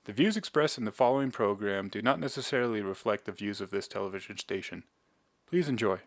The views expressed in the following program do not necessarily reflect the views of this television station. Please enjoy.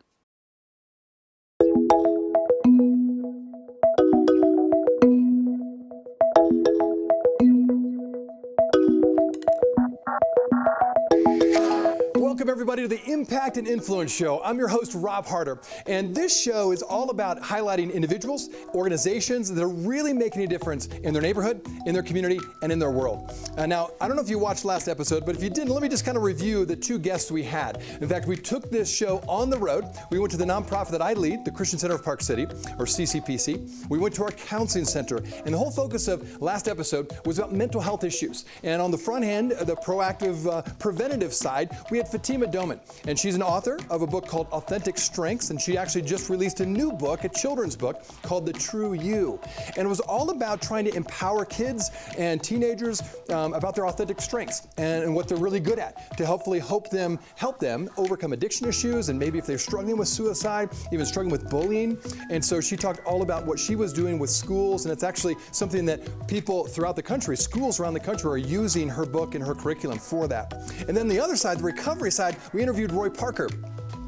Welcome everybody to the Impact and Influence Show. I'm your host, Rob Harder, and this show is all about highlighting individuals, organizations that are really making a difference in their neighborhood, in their community, and in their world. Now, I don't know if you watched last episode, but if you didn't, let me just kind of review the two guests we had. In fact, we took this show on the road. We went to the nonprofit that I lead, the Christian Center of Park City, or CCPC. We went to our counseling center, and the whole focus of last episode was about mental health issues. And on the front end, the proactive, preventative side, we had Fatima Doman, and she's an author of a book called Authentic Strengths, and she actually just released a new book, a children's book called The True You. And it was all about trying to empower kids and teenagers about their authentic strengths and what they're really good at to hopefully help them overcome addiction issues, and maybe if they're struggling with suicide, even struggling with bullying. And so she talked all about what she was doing with schools, and it's actually something that people throughout the country, schools around the country, are using her book and her curriculum for that. And then the other side, the recovery side, we interviewed Roy Parker.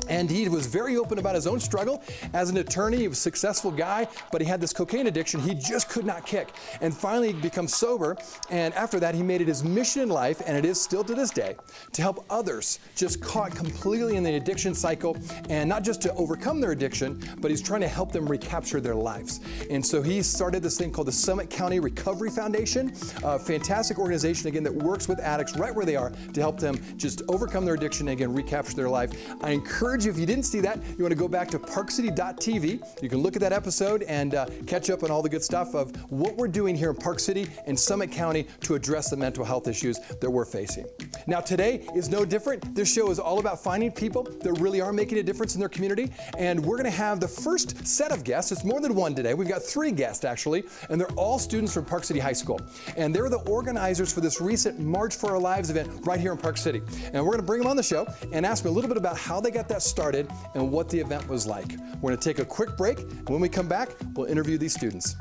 And he was very open about his own struggle. As an attorney, he was a successful guy, but he had this cocaine addiction he just could not kick. And finally, he became sober, and after that, he made it his mission in life, and it is still to this day, to help others just caught completely in the addiction cycle, and not just to overcome their addiction, but he's trying to help them recapture their lives. And so he started this thing called the Summit County Recovery Foundation, a fantastic organization, again, that works with addicts right where they are to help them just overcome their addiction and, again, recapture their life. I encourage you, if you didn't see that, you want to go back to parkcity.tv. You can look at that episode and catch up on all the good stuff of what we're doing here in Park City and Summit County to address the mental health issues that we're facing. Now, today is no different. This show is all about finding people that really are making a difference in their community, and we're going to have the first set of guests. It's more than one today. We've got 3 guests, actually, and they're all students from Park City High School. And they're the organizers for this recent March for Our Lives event right here in Park City. And we're going to bring them on the show and ask them a little bit about how they got that started and what the event was like. We're going to take a quick break, and when we come back, we'll interview these students.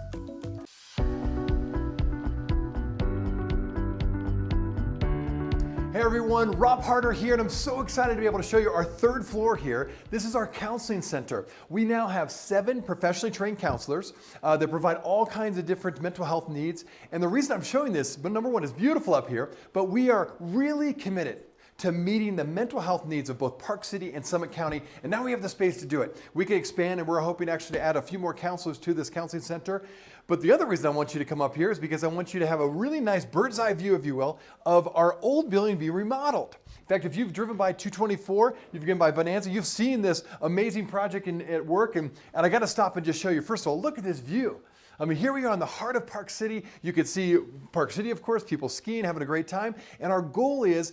Hey everyone, Rob Harder here, and I'm so excited to be able to show you our 3rd floor here. This is our counseling center. We now have 7 professionally trained counselors that provide all kinds of different mental health needs. And the reason I'm showing this, but number one, it's beautiful up here, but we are really committed to meeting the mental health needs of both Park City and Summit County, and now we have the space to do it. We can expand, and we're hoping actually to add a few more counselors to this counseling center. But the other reason I want you to come up here is because I want you to have a really nice bird's eye view, if you will, of our old building being remodeled. In fact, if you've driven by 224, you've driven by Bonanza, you've seen this amazing project at work, and I got to stop and just show you. First of all, look at this view. I mean, here we are in the heart of Park City. You can see Park City, of course, people skiing, having a great time. And our goal is,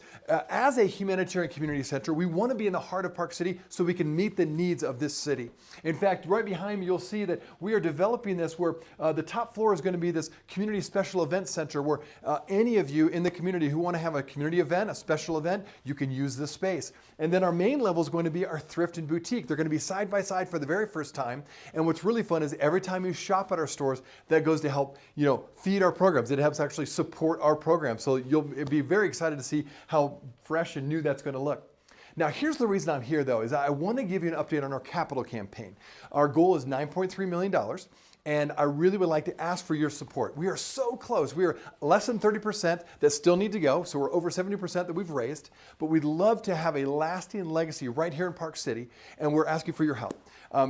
as a humanitarian community center, we want to be in the heart of Park City so we can meet the needs of this city. In fact, right behind me, you'll see that we are developing this where the top floor is going to be this community special event center where any of you in the community who want to have a community event, a special event, you can use this space. And then our main level is going to be our thrift and boutique. They're going to be side by side for the very first time. And what's really fun is every time you shop at our stores, that goes to help, feed our programs. It helps actually support our program. So you'll be very excited to see how fresh and new that's going to look. Now, here's the reason I'm here, though, is I want to give you an update on our capital campaign. Our goal is $9.3 million. And I really would like to ask for your support. We are so close. We are less than 30% that still need to go. So we're over 70% that we've raised. But we'd love to have a lasting legacy right here in Park City. And we're asking for your help.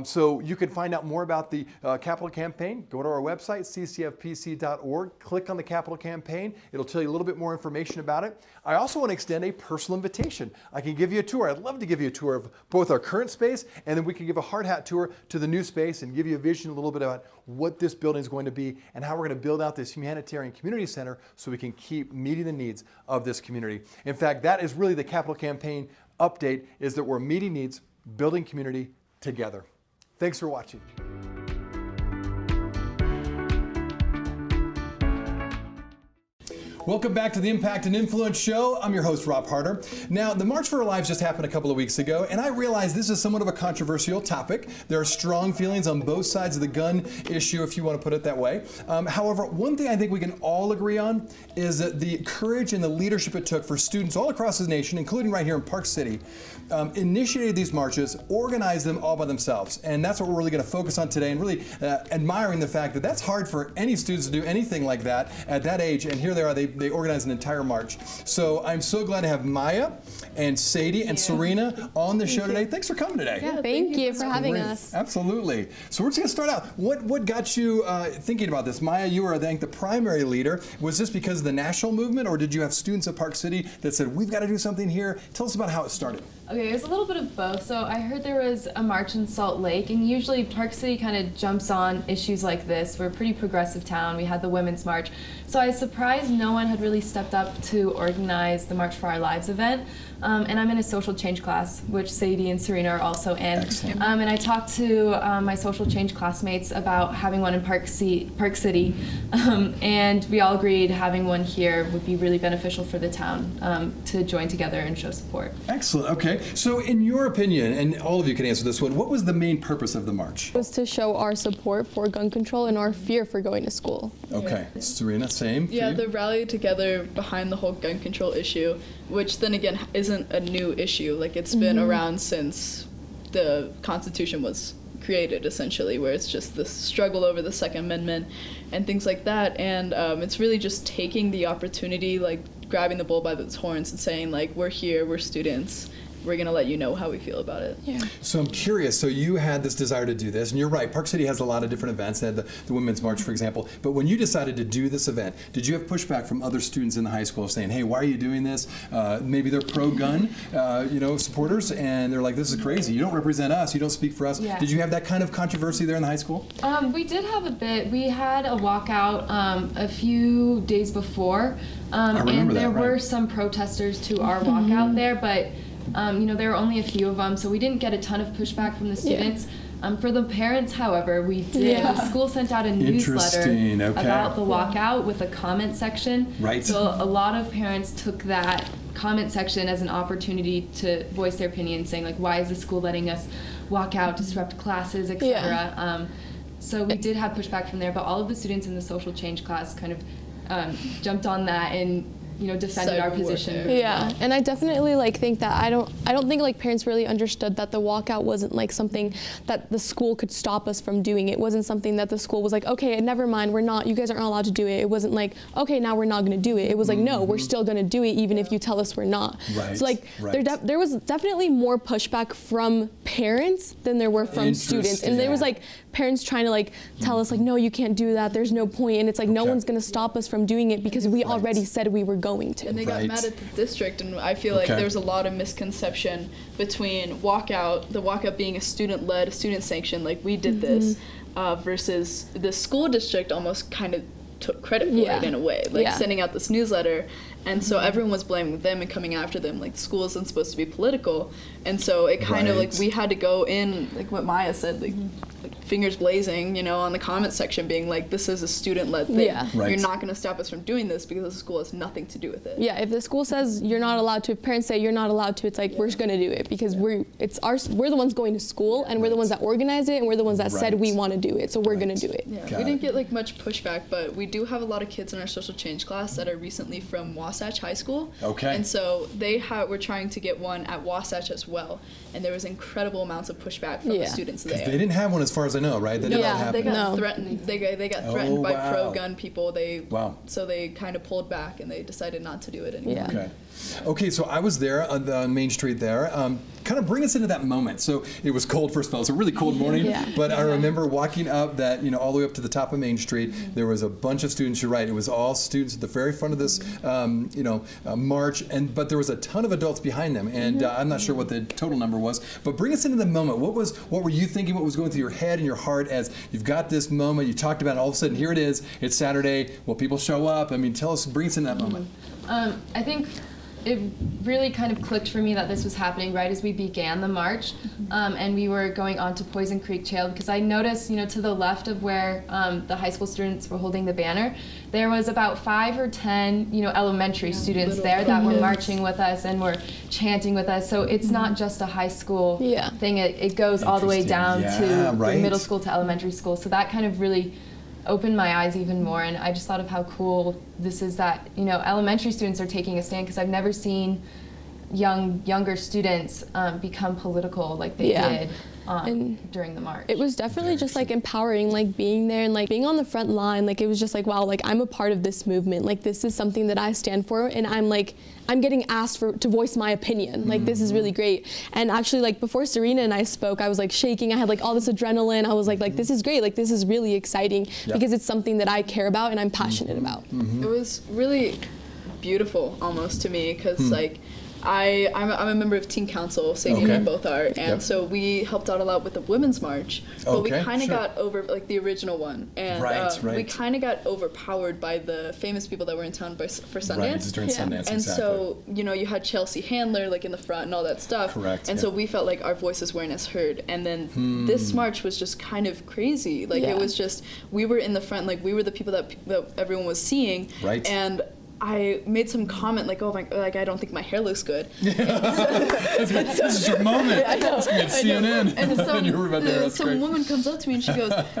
So you can find out more about the capital campaign. Go to our website, ccfpc.org. Click on the capital campaign. It'll tell you a little bit more information about it. I also want to extend a personal invitation. I can give you a tour. I'd love to give you a tour of both our current space, and then we can give a hard hat tour to the new space and give you a vision a little bit about what this building is going to be and how we're going to build out this humanitarian community center so we can keep meeting the needs of this community. In fact, that is really the capital campaign update, is that we're meeting needs, building community together. Thanks for watching. Welcome back to the Impact and Influence Show. I'm your host, Rob Harder. Now, the March for Our Lives just happened a couple of weeks ago, and I realize this is somewhat of a controversial topic. There are strong feelings on both sides of the gun issue, if you want to put it that way. However, one thing I think we can all agree on is that the courage and the leadership it took for students all across the nation, including right here in Park City, initiated these marches, organized them all by themselves. And that's what we're really going to focus on today, and really admiring the fact that that's hard for any students to do anything like that at that age. And here they are, they organized an entire march. So I'm so glad to have Maya and Sadie and Serena on the show today. Thanks for coming today. Yeah, thank you for having us. Absolutely. So we're just going to start out. What got you thinking about this? Maya, you were, I think, the primary leader. Was this because of the national movement, or did you have students at Park City that said, we've got to do something here? Tell us about how it started. Okay, it was a little bit of both. So I heard there was a march in Salt Lake, and usually Park City kind of jumps on issues like this. We're a pretty progressive town. We had the Women's March. So I was surprised no one had really stepped up to organize the March for Our Lives event. And I'm in a social change class, which Sadie and Serena are also in. Excellent. And I talked to my social change classmates about having one in Park City, and we all agreed having one here would be really beneficial for the town to join together and show support. Excellent. Okay. So in your opinion, and all of you can answer this one, what was the main purpose of the march? It was to show our support for gun control and our fear for going to school. Okay. Serena, same for Yeah, you? the rally together behind the whole gun control issue, which then again isn't a new issue. Like, it's been around since the Constitution was created, essentially, where it's just this struggle over the Second Amendment and things like that. And it's really just taking the opportunity, like grabbing the bull by its horns and saying, like, we're here, we're students, we're going to let you know how we feel about it. Yeah. So I'm curious, so you had this desire to do this, and you're right, Park City has a lot of different events. They had the Women's March, for example. But when you decided to do this event, did you have pushback from other students in the high school saying, hey, why are you doing this? Maybe they're pro-gun, supporters, and they're like, this is crazy. You don't represent us. You don't speak for us. Yeah. Did you have that kind of controversy there in the high school? We did have a bit. We had a walkout a few days before, and there were some protesters to our walkout there, but there were only a few of them, so we didn't get a ton of pushback from the students. For the parents, however, we did. The school sent out a newsletter about the walkout with a comment section. Right. So a lot of parents took that comment section as an opportunity to voice their opinion, saying, like, why is the school letting us walk out, disrupt classes, etc. Yeah. So we did have pushback from there, but all of the students in the social change class kind of jumped on that and defended our position. Yeah, and I definitely think that I don't think parents really understood that the walkout wasn't something that the school could stop us from doing. It wasn't something that the school was like, okay, never mind, you guys aren't allowed to do it. It wasn't like, okay, now we're not going to do it. It was like, no, we're still going to do it even if you tell us we're not. Right. So there was definitely more pushback from parents than there were from students, and there was parents trying to tell us no, you can't do that. There's no point, and it's no one's going to stop us from doing it because we already said we were going to. And they got mad at the district, and I feel like there's a lot of misconception between the walkout being a student-led, student-sanctioned, like we did this, versus the school district almost kind of took credit for it in a way, sending out this newsletter. And so everyone was blaming them and coming after them, like school isn't supposed to be political. And so it kind of we had to go in, like what Maya said, like fingers blazing, on the comment section, being like, this is a student-led thing. Yeah. Right. You're not going to stop us from doing this because the school has nothing to do with it. Yeah, if the school says you're not allowed to, if parents say you're not allowed to, it's we're just going to do it because we're the ones going to school, and we're the ones that organized it, and we're the ones that said we want to do it, so we're going to do it. Yeah, we didn't get much pushback, but we do have a lot of kids in our social change class that are recently from Wasatch High School. Okay. And so we're trying to get one at Wasatch as well, and there was incredible amounts of pushback from the students there. They didn't have one as far as I know, right? That did not happen. They got threatened. They got threatened by pro-gun people. So they kind of pulled back and they decided not to do it anymore. Yeah. Okay, so I was there on Main Street there. Kind of bring us into that moment. So it was cold, first of all. It was a really cold morning, but I remember walking up that, all the way up to the top of Main Street. There was a bunch of students, you're right. It was all students at the very front of this, march, but there was a ton of adults behind them, and I'm not sure what the total number was, but bring us into the moment. What were you thinking? What was going through your head and your heart as you've got this moment, you talked about it, all of a sudden, here it is, it's Saturday, will people show up? I mean, bring us in that moment. I think it really kind of clicked for me that this was happening right as we began the march, and we were going on to Poison Creek Trail, because I noticed, to the left of where the high school students were holding the banner, there was about 5 or 10, elementary students there that were marching with us and were chanting with us. So it's not just a high school thing; it goes all the way down to middle school to elementary school. So that kind of really opened my eyes even more, and I just thought of how cool this is that elementary students are taking a stand, because I've never seen younger students become political like they did during the march. It was definitely just like empowering, like being there and like being on the front line. Like it was just like, wow, like I'm a part of this movement. Like this is something that I stand for, and I'm getting asked to voice my opinion. Like this is really great. And actually, like before Serena and I spoke, I was like shaking. I had like all this adrenaline. I was like this is great. Like this is really exciting because it's something that I care about and I'm passionate about. It was really beautiful almost to me, because like I'm a member of teen council, Sadie and I both are, and so we helped out a lot with the women's march, but we kind of got over, like the original one, and we kind of got overpowered by the famous people that were in town for Sundance. Right, it's during Sundance, and so you had Chelsea Handler like in the front and all that stuff. Correct. And so we felt like our voices weren't as heard, and then this march was just kind of crazy. Like it was just, we were in the front, like we were the people that everyone was seeing, and I made some comment like, "Oh my, like I don't think my hair looks good." This is your moment. I know. It's gonna be at CNN. And some woman comes up to me and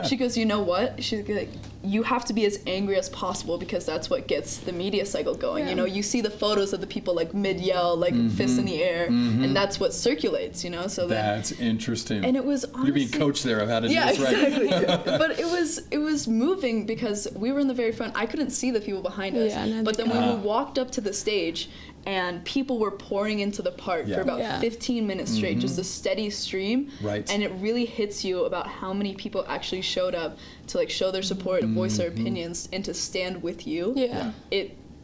she goes, "You know what?" She's like, "You have to be as angry as possible, because that's what gets the media cycle going. You see the photos of the people like mid yell, like fists in the air, and that's what circulates. So that's interesting. And it was honestly, you're being coached there of how to do this right. Exactly. But it was moving, because we were in the very front. I couldn't see the people behind us, but then when we walked up to the stage, and people were pouring into the park for about 15 minutes straight, just a steady stream. Right. And it really hits you about how many people actually showed up to like show their support and voice their opinions and to stand with you. Yeah.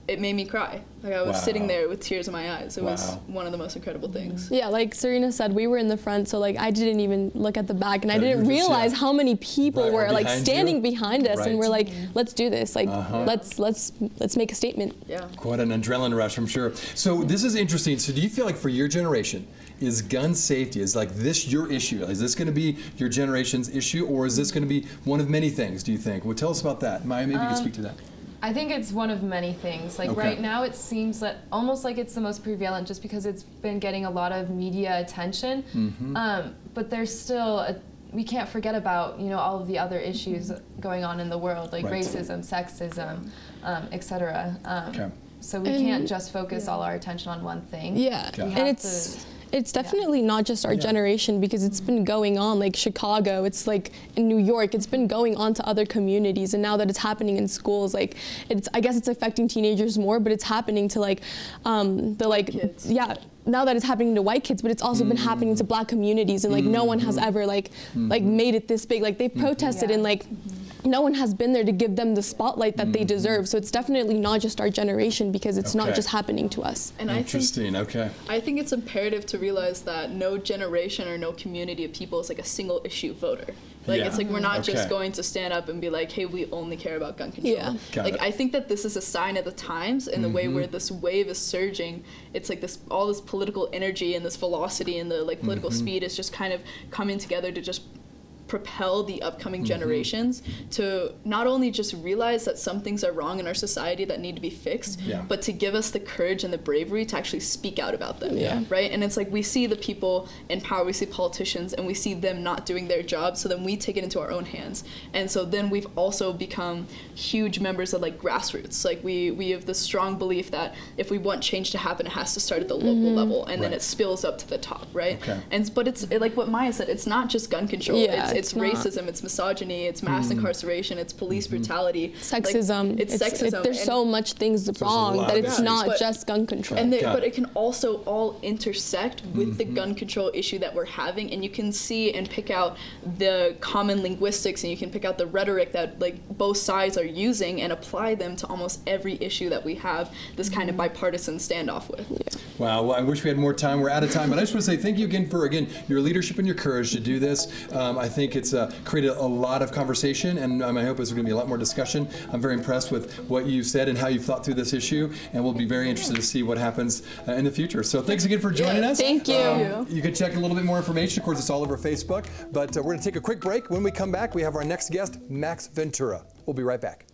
It made me cry. Like I was sitting there with tears in my eyes. It was one of the most incredible things. Yeah, like Serena said, we were in the front, so like I didn't even look at the back, and I didn't realize how many people were like standing behind us, and we're like, let's do this. Like let's make a statement. Yeah. Quite an adrenaline rush, I'm sure. So this is interesting. So do you feel like for your generation, is gun safety, is like this your issue? Is this going to be your generation's issue, or is this going to be one of many things, do you think? Well, tell us about that. Maya, maybe you can speak to that. I think it's one of many things. Like right now it seems that almost like it's the most prevalent, just because it's been getting a lot of media attention. But there's still we can't forget about all of the other issues going on in the world, like racism, sexism, etc. So we can't just focus all our attention on one thing. And it's definitely not just our generation, because it's been going on, like Chicago, it's like in New York, it's been going on to other communities, and now that it's happening in schools, like I guess it's affecting teenagers more, but it's happening to like the like kids. Now that it's happening to white kids, but it's also been happening to black communities, and like no one has ever like made it this big. Like they've protested and like no one has been there to give them the spotlight that they deserve. So it's definitely not just our generation, because it's not just happening to us. And I think it's imperative to realize that no generation or no community of people is like a single issue voter. Like it's like we're not just going to stand up and be like, hey, we only care about gun control. I think that this is a sign of the times, in the way where this wave is surging. It's like all this political energy and this velocity and the like political speed is just kind of coming together to just propel the upcoming generations to not only just realize that some things are wrong in our society that need to be fixed, but to give us the courage and the bravery to actually speak out about them, right? And it's like we see the people in power, we see politicians, and we see them not doing their job, so then we take it into our own hands. And so then we've also become huge members of like grassroots. Like we have this strong belief that if we want change to happen, it has to start at the local level, and then it spills up to the top, right? But it's like what Maya said, it's not just gun control. It's racism, it's misogyny, it's mass incarceration, it's police brutality, sexism. Like, it's sexism. There's so much things wrong that it's not just gun control. But it can also all intersect with the gun control issue that we're having, and you can see and pick out the common linguistics, and you can pick out the rhetoric that like both sides are using and apply them to almost every issue that we have this kind of bipartisan standoff with. Wow, well, I wish we had more time. We're out of time, but I just want to say thank you again for your leadership and your courage to do this. I think think it's created a lot of conversation, and my hope is there's going to be a lot more discussion. I'm very impressed with what you said and how you've thought through this issue, and we'll be very interested to see what happens in the future. So thanks again for joining us. Thank you. You can check a little bit more information. Of course, it's all over Facebook. But we're going to take a quick break. When we come back, we have our next guest, Max Ventura. We'll be right back.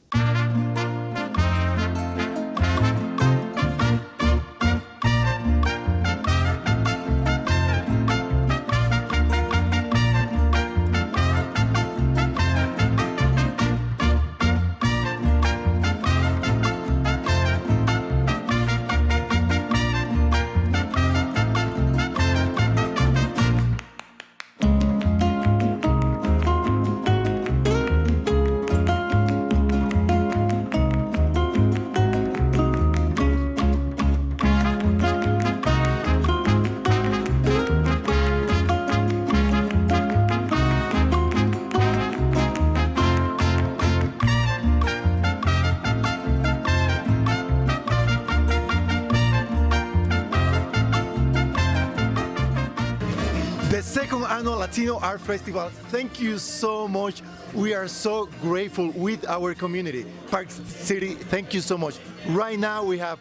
The second annual Latino Art Festival. Thank you so much. We are so grateful with our community. Park City, thank you so much. Right now we have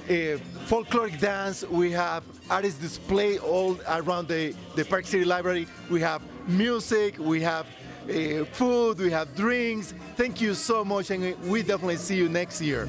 a folkloric dance, we have artist display all around the Park City Library. We have music, we have food, we have drinks. Thank you so much, and we definitely see you next year.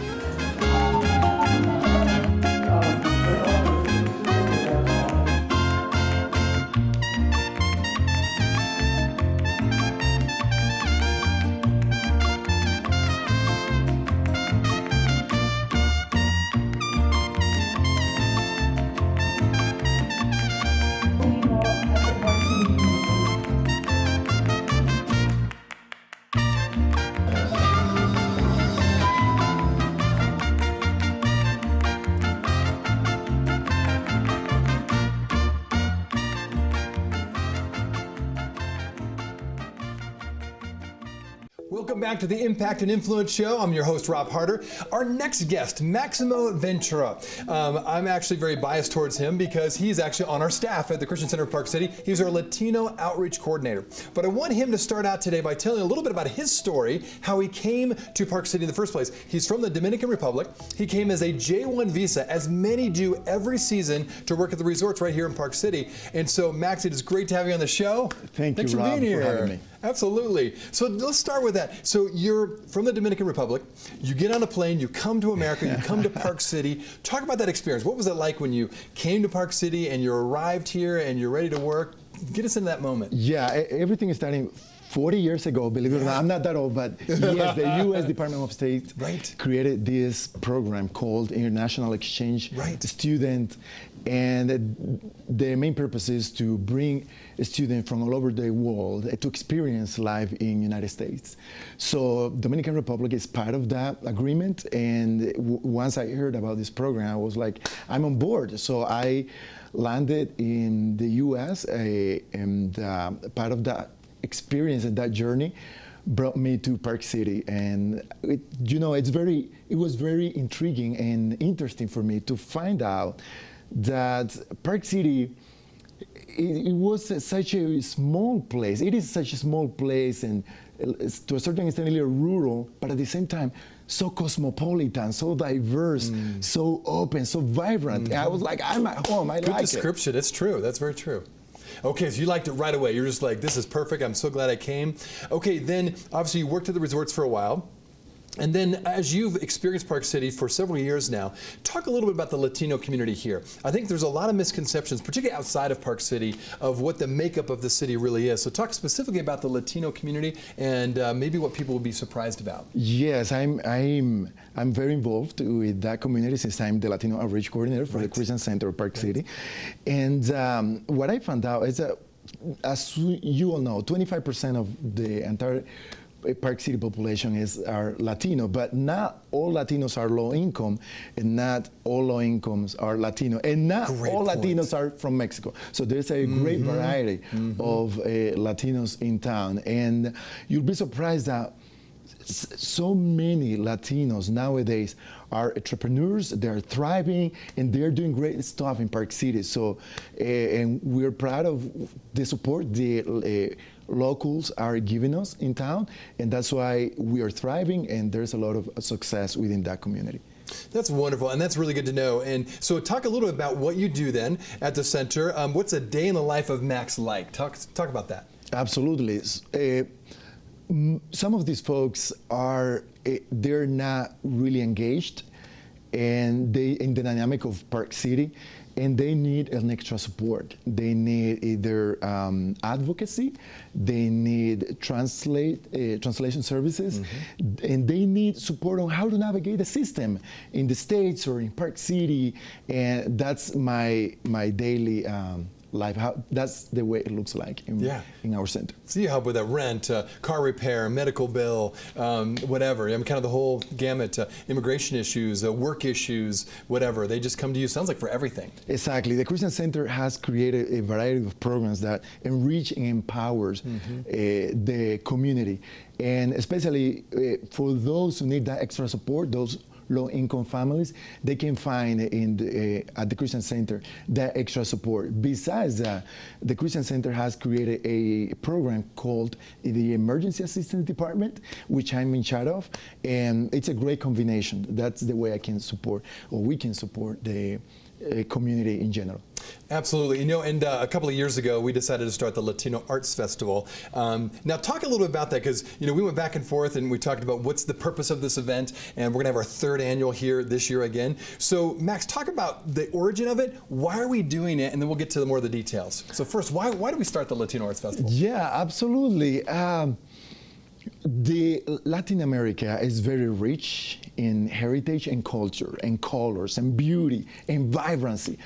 Welcome back to the Impact and Influence Show. I'm your host, Rob Harder. Our next guest, Maximo Ventura. I'm actually very biased towards him because he's actually on our staff at the Christian Center of Park City. He's our Latino Outreach Coordinator. But I want him to start out today by telling a little bit about his story, how he came to Park City in the first place. He's from the Dominican Republic. He came as a J1 visa, as many do every season, to work at the resorts right here in Park City. And so, Max, it is great to have you on the show. Thanks you, Rob, for being here. for having me. Absolutely. So let's start with that. So you're from the Dominican Republic. You get on a plane, you come to America, you come to Park City. Talk about that experience. What was it like when you came to Park City and you arrived here and you're ready to work? Get us into that moment. Yeah, everything is starting 40 years ago, believe it or not. I'm not that old, but yes, the U.S. Department of State created this program called International Exchange Student. And the main purpose is to bring a student from all over the world to experience life in United States. So Dominican Republic is part of that agreement. And once I heard about this program, I was like, I'm on board. So I landed in the U.S. And part of that experience and that journey brought me to Park City, and it was very intriguing and interesting for me to find out that Park City, it was such a small place. It is such a small place, and to a certain extent, a little rural, but at the same time, so cosmopolitan, so diverse, so open, so vibrant. I was like, I'm at home. I like it. Good description. It's true. That's very true. Okay, so you liked it right away. You're just like, this is perfect. I'm so glad I came. Okay, then obviously you worked at the resorts for a while. And then as you've experienced Park City for several years now, talk a little bit about the Latino community here. I think there's a lot of misconceptions, particularly outside of Park City, of what the makeup of the city really is. So talk specifically about the Latino community and maybe what people would be surprised about. Yes, I'm very involved with that community since I'm the Latino Outreach Coordinator for the Christian Center of Park City. And what I found out is that, as you all know, 25% of the entire Park City population are Latino, but not all Latinos are low income, and not all low incomes are Latino, and not all Latinos are from Mexico. So there's a great variety of Latinos in town, and you'll be surprised that so many Latinos nowadays are entrepreneurs, they're thriving, and they're doing great stuff in Park City. So, and we're proud of the support the locals are giving us in town, and that's why we are thriving, and there's a lot of success within that community. That's wonderful, and that's really good to know. And so talk a little bit about what you do then at the center. What's a day in the life of Max like? Talk about that. Absolutely. Some of these folks they're not really engaged and they in the dynamic of Park City, and they need an extra support. They need either advocacy, they need translation services, and they need support on how to navigate the system in the States or in Park City. And that's my daily life. That's the way it looks like in our center. So you help with that rent, car repair, medical bill, whatever. I mean, kind of the whole gamut, immigration issues, work issues, whatever. They just come to you, sounds like, for everything. Exactly. The Christian Center has created a variety of programs that enrich and empowers the community. And especially for those who need that extra support, those low-income families, they can find at the Christian Center that extra support. Besides that, the Christian Center has created a program called the Emergency Assistance Department, which I'm in charge of, and it's a great combination. That's the way I can support, or we can support the community in general. Absolutely. You know, and a couple of years ago, we decided to start the Latino Arts Festival. Now, talk a little bit about that, because, you know, we went back and forth and we talked about what's the purpose of this event, and we're going to have our third annual here this year again. So, Max, talk about the origin of it. Why are we doing it? And then we'll get to more of the details. So first, why do we start the Latino Arts Festival? Yeah, absolutely. The Latin America is very rich in heritage and culture and colors and beauty and vibrancy.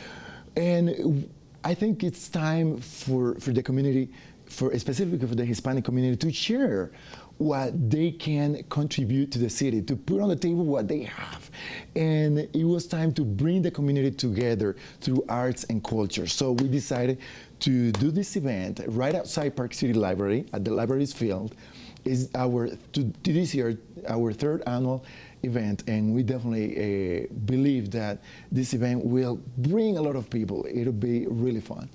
And I think it's time for the community, specifically for the Hispanic community, to share what they can contribute to the city, to put on the table what they have. And it was time to bring the community together through arts and culture. So we decided to do this event right outside Park City Library at the library's field. Is this year our third annual event, and we definitely believe that this event will bring a lot of people. It'll be really fun.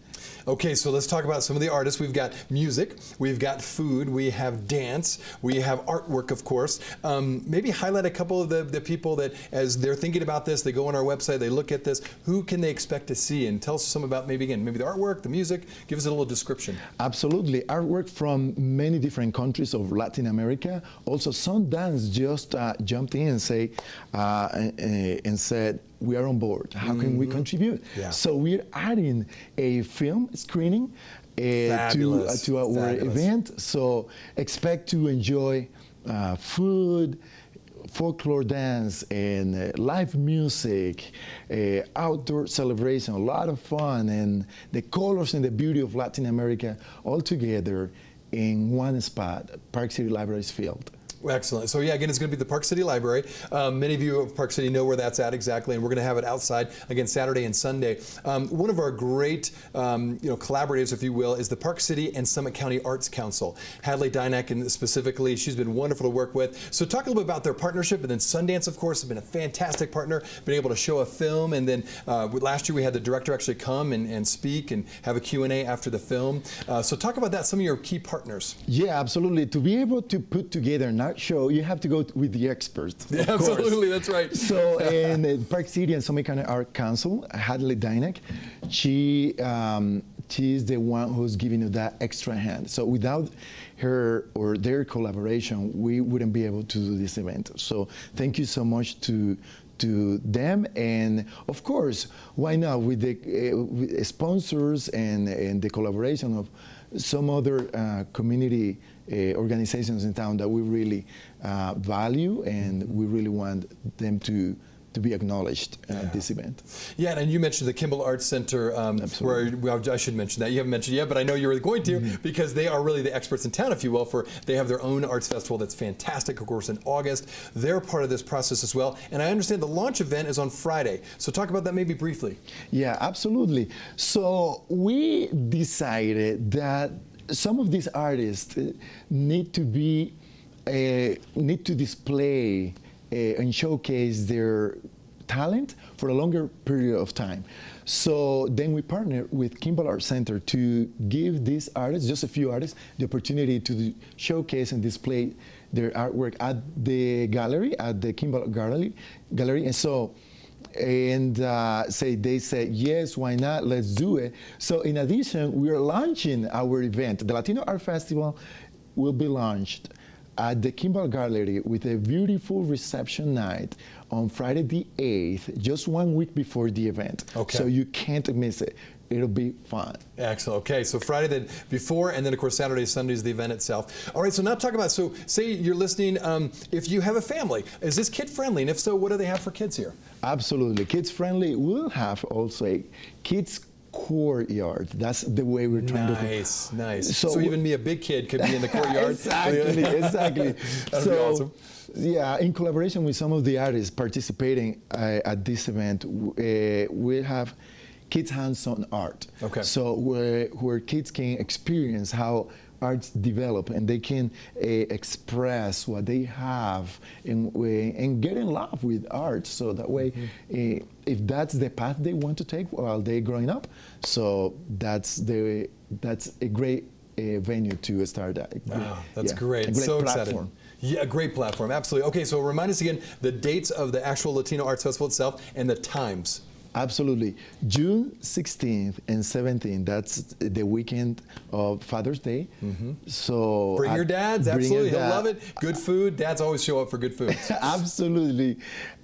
Okay, so let's talk about some of the artists. We've got music, we've got food, we have dance, we have artwork, of course. Maybe highlight a couple of the people that, as they're thinking about this, they go on our website, they look at this. Who can they expect to see? And tell us some about maybe the artwork, the music. Give us a little description. Absolutely. Artwork from many different countries of Latin America. Also, Sundance just jumped in and said, we are on board. How can we contribute? Yeah. So we're adding a film screening to our event. So expect to enjoy food, folklore dance, and live music, outdoor celebration, a lot of fun, and the colors and the beauty of Latin America all together in one spot, Park City Library's field. Excellent. So yeah, again, it's going to be the Park City Library. Many of you of Park City know where that's at exactly, and we're going to have it outside again Saturday and Sunday. One of our great, collaborators, if you will, is the Park City and Summit County Arts Council. Hadley Dynack, and specifically, she's been wonderful to work with. So talk a little bit about their partnership, and then Sundance, of course, has been a fantastic partner. Been able to show a film, and then last year we had the director actually come and speak and have a Q&A after the film. So talk about that. Some of your key partners. Yeah, absolutely. To be able to put together an art show, you have to go with the experts. Yeah, absolutely, that's right. So, in Park City and Summit County Art Council, Hadley Dynack, she's the one who's giving you that extra hand. So without her or their collaboration, we wouldn't be able to do this event. So thank you so much to them, and of course, why not with the sponsors and the collaboration of some other community organizations in town that we really value, and we really want them to be acknowledged at this event. Yeah, and you mentioned the Kimball Arts Center, where I should mention that. You haven't mentioned it yet, but I know you were going to, because they are really the experts in town, if you will, they have their own arts festival that's fantastic, of course, in August. They're part of this process as well, and I understand the launch event is on Friday. So talk about that maybe briefly. Yeah, absolutely. So we decided that some of these artists need to display and showcase their talent for a longer period of time. So then we partnered with Kimball Art Center to give these artists, just a few artists, the opportunity to showcase and display their artwork at the gallery, at the Kimball Gallery. And so, they said, yes, why not, let's do it. So in addition, we are launching our event. The Latino Art Festival will be launched at the Kimball Gallery with a beautiful reception night on Friday the 8th, just 1 week before the event. Okay. So you can't miss it. It'll be fun. Excellent. Okay, so Friday the before, and then of course Saturday, Sunday is the event itself. All right, so now talk about, so say you're listening, if you have a family, is this kid friendly? And if so, what do they have for kids here? Absolutely, kids friendly. We'll have also a kids courtyard. That's the way we're trying to. Nice. So even me, a big kid, could be in the courtyard. Exactly. That'd be awesome. Yeah, in collaboration with some of the artists participating at this event, we have kids hands-on art. Okay. So where kids can experience how arts develop and they can express what they have and get in love with art. So that way, if that's the path they want to take while they're growing up, so that's a great venue to start that. Wow, that's great. A great so platform. Exciting. Yeah, a great platform, absolutely. Okay, so remind us again the dates of the actual Latino Arts Festival itself and the times. Absolutely. June 16th and 17th, that's the weekend of Father's Day. So bring your dads, bring absolutely. your He'll love it. Good food. Dads always show up for good food. Absolutely.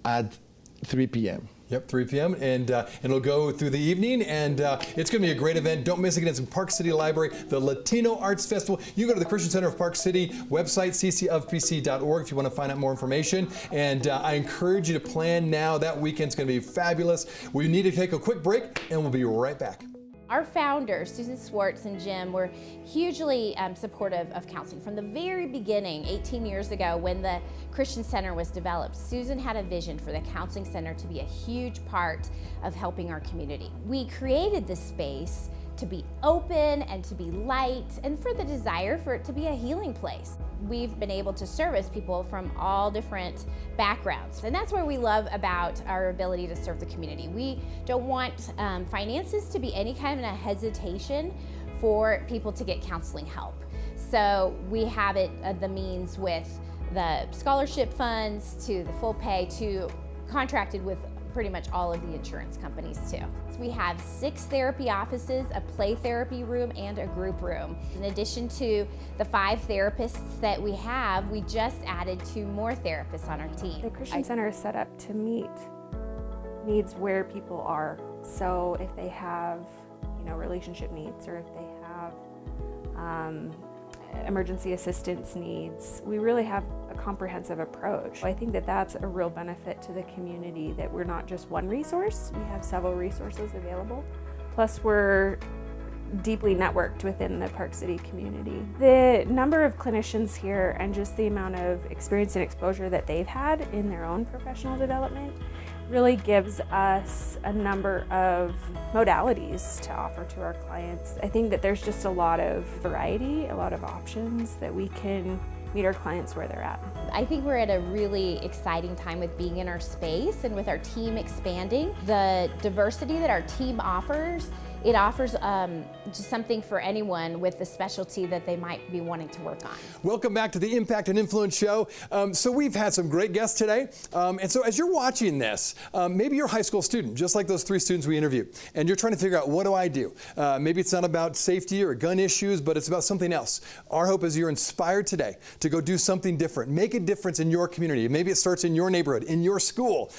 At 3 p.m. Yep, 3 p.m. And it'll go through the evening, and it's going to be a great event. Don't miss it. It's in Park City Library, the Latino Arts Festival. You go to the Christian Center of Park City website, ccofpc.org, if you want to find out more information. And I encourage you to plan now. That weekend's going to be fabulous. We need to take a quick break, and we'll be right back. Our founders, Susan Swartz and Jim, were hugely supportive of counseling. From the very beginning, 18 years ago, when the Christian Center was developed, Susan had a vision for the Counseling Center to be a huge part of helping our community. We created this space to be open and to be light, and for the desire for it to be a healing place. We've been able to service people from all different backgrounds, and that's what we love about our ability to serve the community. We don't want finances to be any kind of a hesitation for people to get counseling help. So we have it the means with the scholarship funds to the full pay to contracted with pretty much all of the insurance companies too. So we have 6 therapy offices, a play therapy room, and a group room. In addition to the 5 therapists that we have, we just added 2 more therapists on our team. The Christian Center is set up to meet needs where people are. So if they have, relationship needs, or if they have emergency assistance needs, we really have a comprehensive approach. I think that that's a real benefit to the community, that we're not just one resource, we have several resources available. Plus we're deeply networked within the Park City community. The number of clinicians here and just the amount of experience and exposure that they've had in their own professional development really gives us a number of modalities to offer to our clients. I think that there's just a lot of variety, a lot of options that we can meet our clients where they're at. I think we're at a really exciting time with being in our space and with our team expanding. The diversity that our team offers, it offers just something for anyone with the specialty that they might be wanting to work on. Welcome back to the Impact and Influence Show. So we've had some great guests today. And so as you're watching this, maybe you're a high school student, just like those 3 students we interviewed, and you're trying to figure out, what do I do? Maybe it's not about safety or gun issues, but it's about something else. Our hope is you're inspired today to go do something different, make a difference in your community. Maybe it starts in your neighborhood, in your school,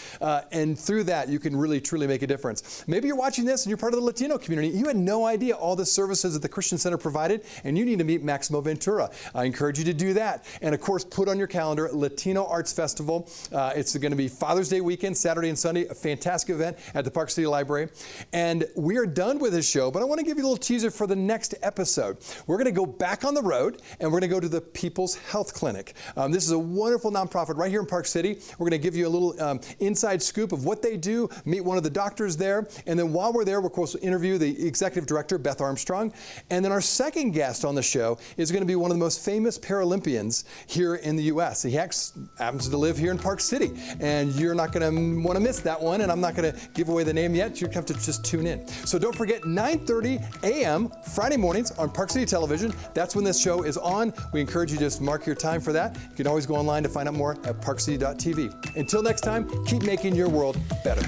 and through that you can really truly make a difference. Maybe you're watching this and you're part of the Latino community. You had no idea all the services that the Christian Center provided, and you need to meet Maximo Ventura. I encourage you to do that. And of course, put on your calendar Latino Arts Festival. It's going to be Father's Day weekend, Saturday and Sunday, a fantastic event at the Park City Library. And we are done with this show, but I want to give you a little teaser for the next episode. We're going to go back on the road, and we're going to go to the People's Health Clinic. This is a wonderful nonprofit right here in Park City. We're going to give you a little inside scoop of what they do, meet one of the doctors there, and then while we're there, we'll of course interview the executive director, Beth Armstrong. And then our second guest on the show is going to be one of the most famous Paralympians here in the U.S. He happens to live here in Park City, and you're not going to want to miss that one, and I'm not going to give away the name yet. You have to just tune in. So don't forget, 9:30 a.m. Friday mornings on Park City Television. That's when this show is on. We encourage you to just mark your time for that. You can always go online to find out more at parkcity.tv. Until next time, keep making your world better.